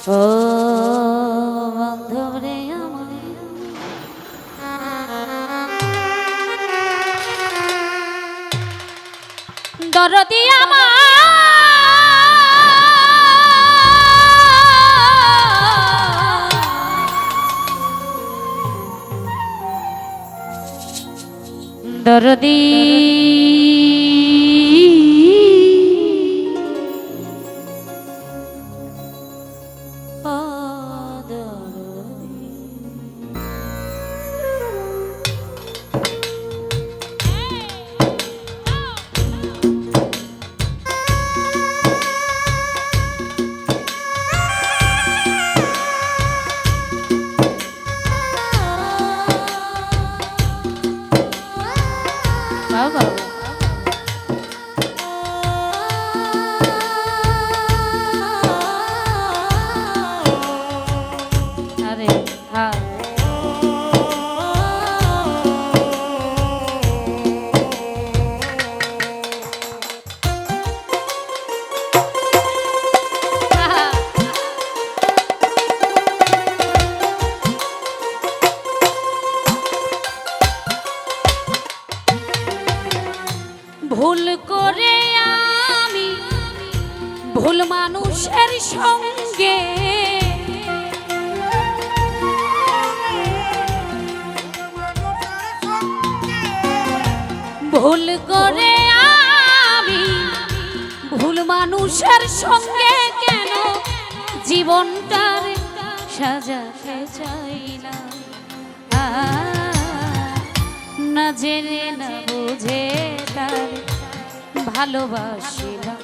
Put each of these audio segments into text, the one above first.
ও বান্ধব রে আমার দরদি আমার দরদি বাবা আরে হ্যাঁ ভুল করে আমি ভুল মানুষের সঙ্গে ভুল করে আমি ভুল মানুষের সঙ্গে কেন জীবনটার সাজাতে চাইলাম না জেনে না বুঝে তার ভালোবাসিলাম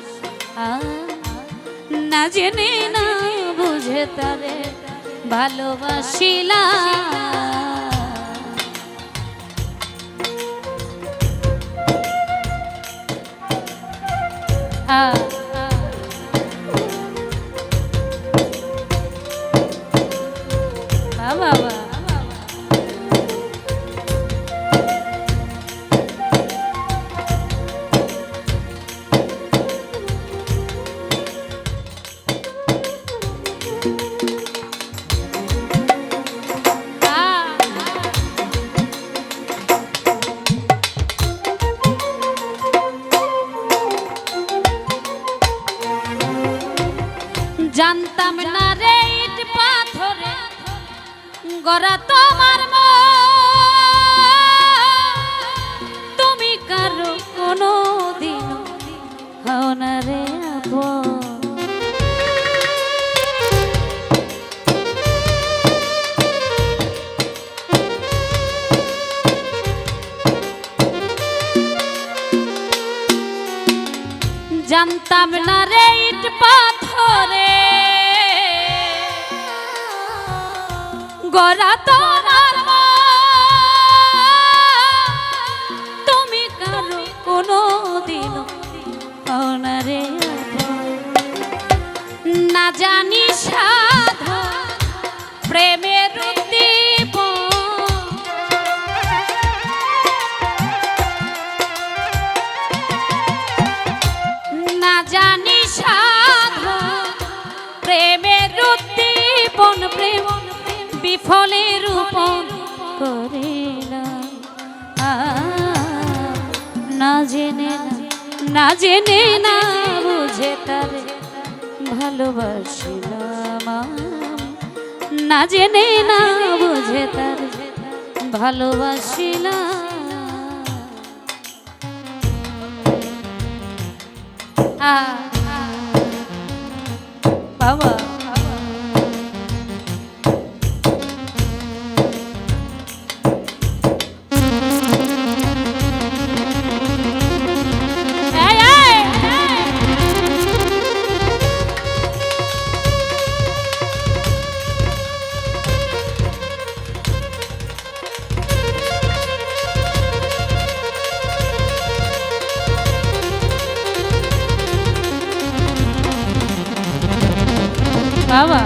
না জেনে না বুঝে তারে ভালোবাসিলাম বাবা জানতাম না রে ইট পাথরে গড়া তোমার তুমি কারো কোনো দিন হও না রে আপন জানতাম না রে ইট পাথরে গড়া তোমার তুমি কারো কোনো দিন না রে না জানি সাধা প্রেমের দীপ না জানি সাধা প্রেমের উদ্দীপন প্রেম বিফলে রূপন করিলাম না জেনে না জেনে না বুঝে তারে ভালোবাসিলাম না জেনে না বুঝে তারে ভালোবাসিলাম বাবা বাবা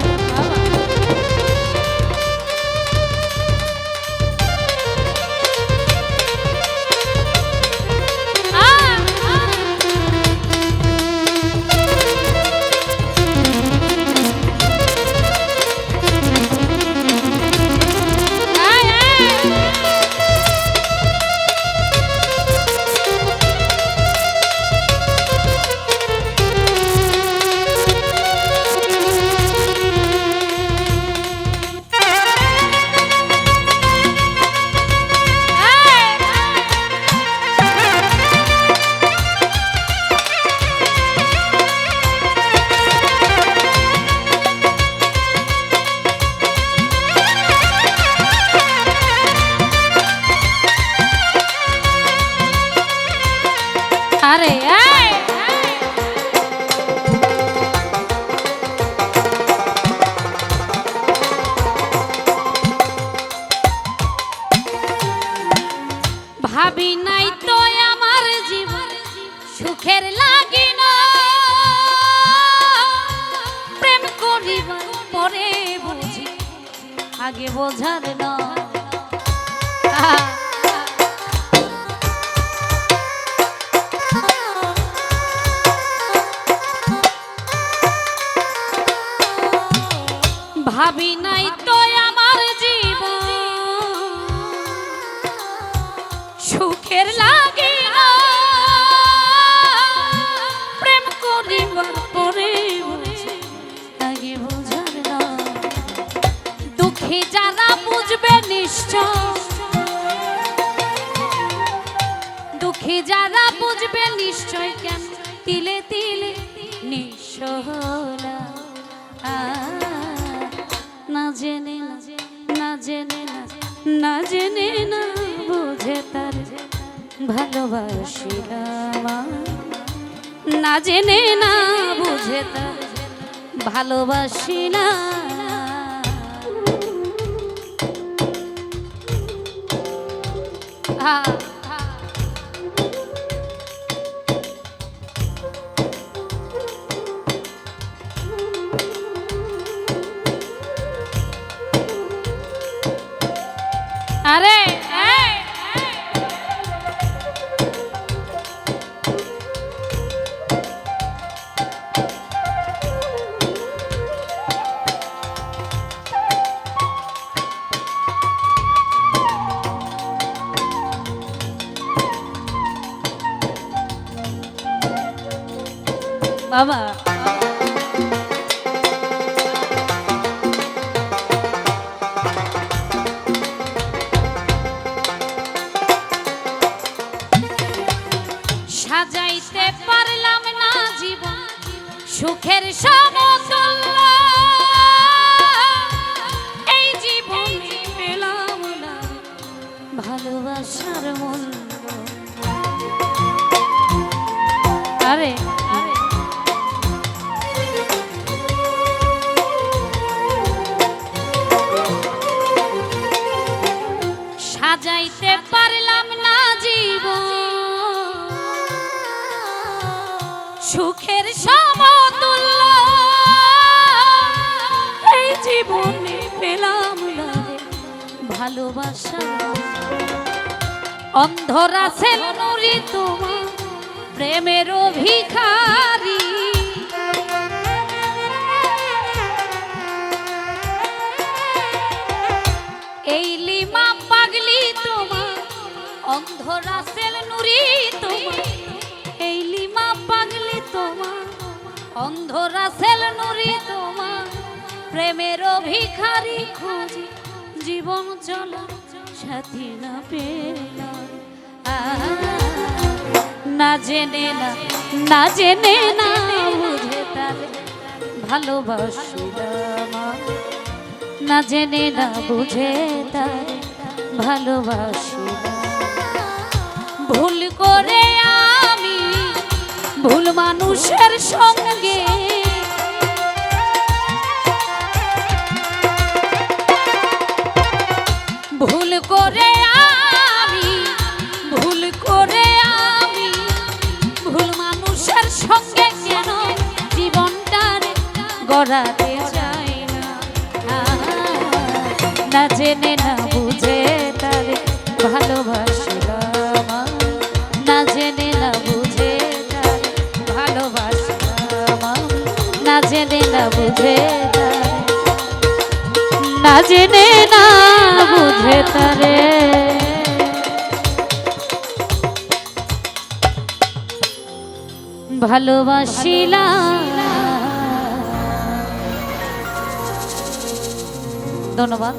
আরে এই ভাবি নাই তো আমার জীবন সুখের লাগিল প্রেম করিবার পরে বুঝি আগে বোঝার না ভাবি নাই তো আমার জীবন সুখের লাগিল প্রেম করিবার পরে আগে বোঝার না দুঃখী যারা বুঝবে নিশ্চয় দুঃখী যারা বুঝবে নিশ্চয় কেন তিলে তিলে নিঃস্ব হলা না জেনে না জেনে না জেনে না বুঝে তার ভালোবাসিলাম না জেনে না বুঝে তার ভালোবাসিলাম আরে বাবা সাজাইতে পারলাম না জীবন সুখের সমতুল্য এই জীবনে পেলাম না ভালোবাসার মূল্য আরে সাজাইতে পারলাম না জীবন সুখের সমতুল্য এই জীবনে পেলাম না ভালোবাসা অন্ধরা ছিল নুরি তোমার প্রেমের ভিখারি এই লিমা পাগলি তোমার অন্ধরা ছিল নুরি তোমার এই লিমা পাগলি তোমার অন্ধরা ছিল নুরি তোমার প্রেমের ভিখারি খুঁজি জীবন চলা সাথী না পেলাম না জেনে না জেনে না বুঝে তার ভালোবাসিলাম না জেনে না বুঝে তার ভালোবাসিলাম ভুল করে আমি ভুল মানুষের সঙ্গে ভুল করে আমি ভুল মানুষের সঙ্গে কেন জীবনটার গড়াতে চাই না জেনে না বুঝে তার ভালোবাসিলাম না জেনে না বুঝে তার ভালোবাসিলাম না জেনে না বুঝে না জেনে না বুঝে তারে ভালোবাসিলাম ধন্যবাদ।